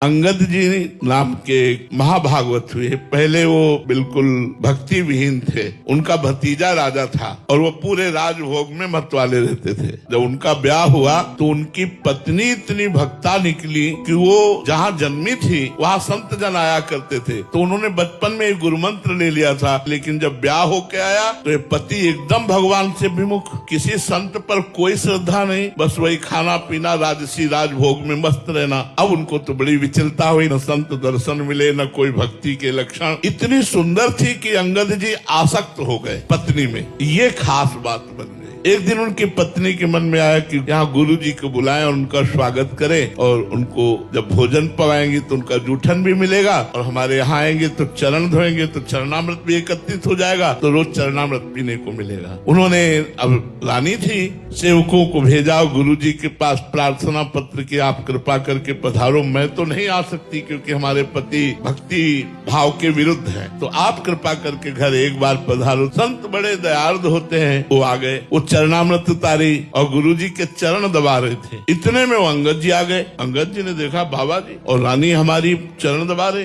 अंगद जी नाम के महाभागवत हुए। पहले वो बिल्कुल भक्ति विहीन थे। उनका भतीजा राजा था और वो पूरे राजभोग में मतवाले रहते थे। जब उनका ब्याह हुआ तो उनकी पत्नी इतनी भक्ता निकली कि वो जहाँ जन्मी थी वहाँ संत जन आया करते थे। तो उन्होंने बचपन में एक गुरु मंत्र ले लिया था, लेकिन जब ब्याह होके आया तो ये पति एकदम भगवान से विमुख, किसी संत पर कोई श्रद्धा नहीं, बस वही खाना पीना राजसी राजभोग में मस्त रहना। अब उनको तो बड़ी विचलता हुई, न संत दर्शन मिले न कोई भक्ति के लक्षण। इतनी सुंदर थी कि अंगद जी आसक्त हो गए पत्नी में। ये खास बात बन गई। एक दिन उनकी पत्नी के मन में आया कि यहाँ गुरु जी को बुलाएं और उनका स्वागत करें, और उनको जब भोजन पवाएंगे तो उनका जूठन भी मिलेगा, और हमारे यहाँ आएंगे तो चरण धोएंगे तो चरणामृत भी एकत्रित हो जाएगा, तो रोज चरणामृत पीने को मिलेगा। उन्होंने, अब रानी थी, सेवकों को भेजा गुरु जी के पास प्रार्थना पत्र की, आप कृपा करके पधारो। मैं तो नहीं आ सकती क्योंकि हमारे पति भक्ति भाव के विरुद्ध है, तो आप कृपा करके घर एक बार पधारो। संत बड़े दयार्द होते हैं। वो आ गए, वो चरणामृत उतारी और गुरुजी के चरण दबा रहे थे। इतने में वो अंगद जी आ गए। अंगद जी ने देखा बाबा जी और रानी हमारी चरण दबा रहे।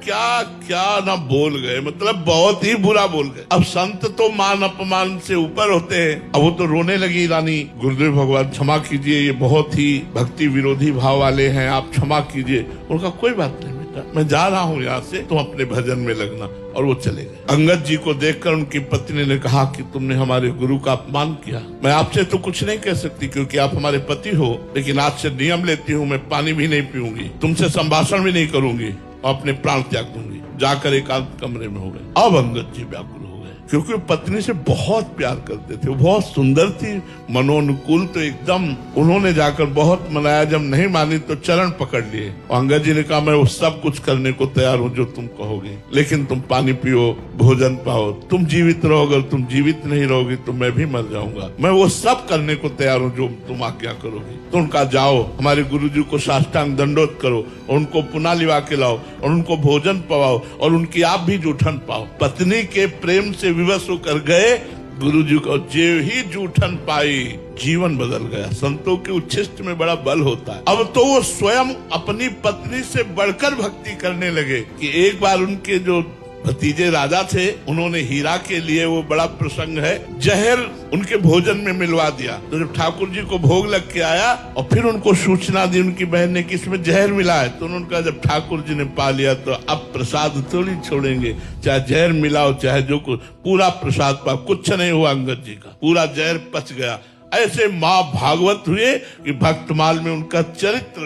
क्या क्या ना बोल गए, मतलब बहुत ही बुरा बोल गए। अब संत तो मान अपमान से ऊपर होते हैं। अब वो तो रोने लगी रानी, गुरुदेव भगवान क्षमा कीजिए, ये बहुत ही भक्ति विरोधी भाव वाले हैं, आप क्षमा कीजिए। उनका कोई बात नहीं बेटा, मैं जा रहा हूँ यहाँ से, तुम अपने भजन में लगना। और वो चले गए। अंगद जी को देखकर उनकी पत्नी ने कहा कि तुमने हमारे गुरु का अपमान किया। मैं आपसे तो कुछ नहीं कह सकती क्योंकि आप हमारे पति हो, लेकिन आज से नियम लेती हूँ, मैं पानी भी नहीं पीऊंगी, तुमसे संभाषण भी नहीं करूंगी और अपने प्राण त्याग दूंगी। जाकर एकांत कमरे में हो गए। अब अंगद जी व्याकुल हो गए क्योंकि वो पत्नी से बहुत प्यार करते थे। वो बहुत सुंदर थी, मनोनुकूल, तो एकदम उन्होंने जाकर बहुत मनाया। जब नहीं मानी तो चरण पकड़ लिए। अंगद जी ने कहा मैं वो सब कुछ करने को तैयार हूँ जो तुम कहोगे, लेकिन तुम पानी पियो, भोजन पाओ, तुम जीवित रहो। अगर तुम जीवित नहीं रहोगे तो मैं भी मर जाऊंगा। मैं वो सब करने को तैयार हूँ जो तुम आज्ञा करोगे। तो उनका जाओ, हमारे गुरु जी को साष्टांग दंडोत करो, और उनको पुनः लिवा के लाओ और उनको भोजन पवाओ और उनकी आप भी जूठन पाओ। पत्नी के प्रेम से विवश होकर गए। गुरु जी को जे ही जूठन पाई, जीवन बदल गया। संतों के उच्छिष्ट में बड़ा बल होता है। अब तो वो स्वयं अपनी पत्नी से बढ़कर भक्ति करने लगे कि एक बार उनके जो भतीजे राजा थे, उन्होंने हीरा के लिए, वो बड़ा प्रसंग है, जहर उनके भोजन में मिलवा दिया। तो जब ठाकुर जी को भोग लग के आया और फिर उनको सूचना दी उनकी बहन ने कि इसमें जहर मिला है, तो उन्होंने कहा जब ठाकुर जी ने पा लिया तो अब प्रसाद थोड़ी छोड़ेंगे, चाहे जहर मिलाओ चाहे जो कुछ, पूरा प्रसाद पा। कुछ नहीं हुआ अंगद जी का, पूरा जहर पच गया। ऐसे माँ भागवत हुए कि भक्तमाल में उनका चरित्र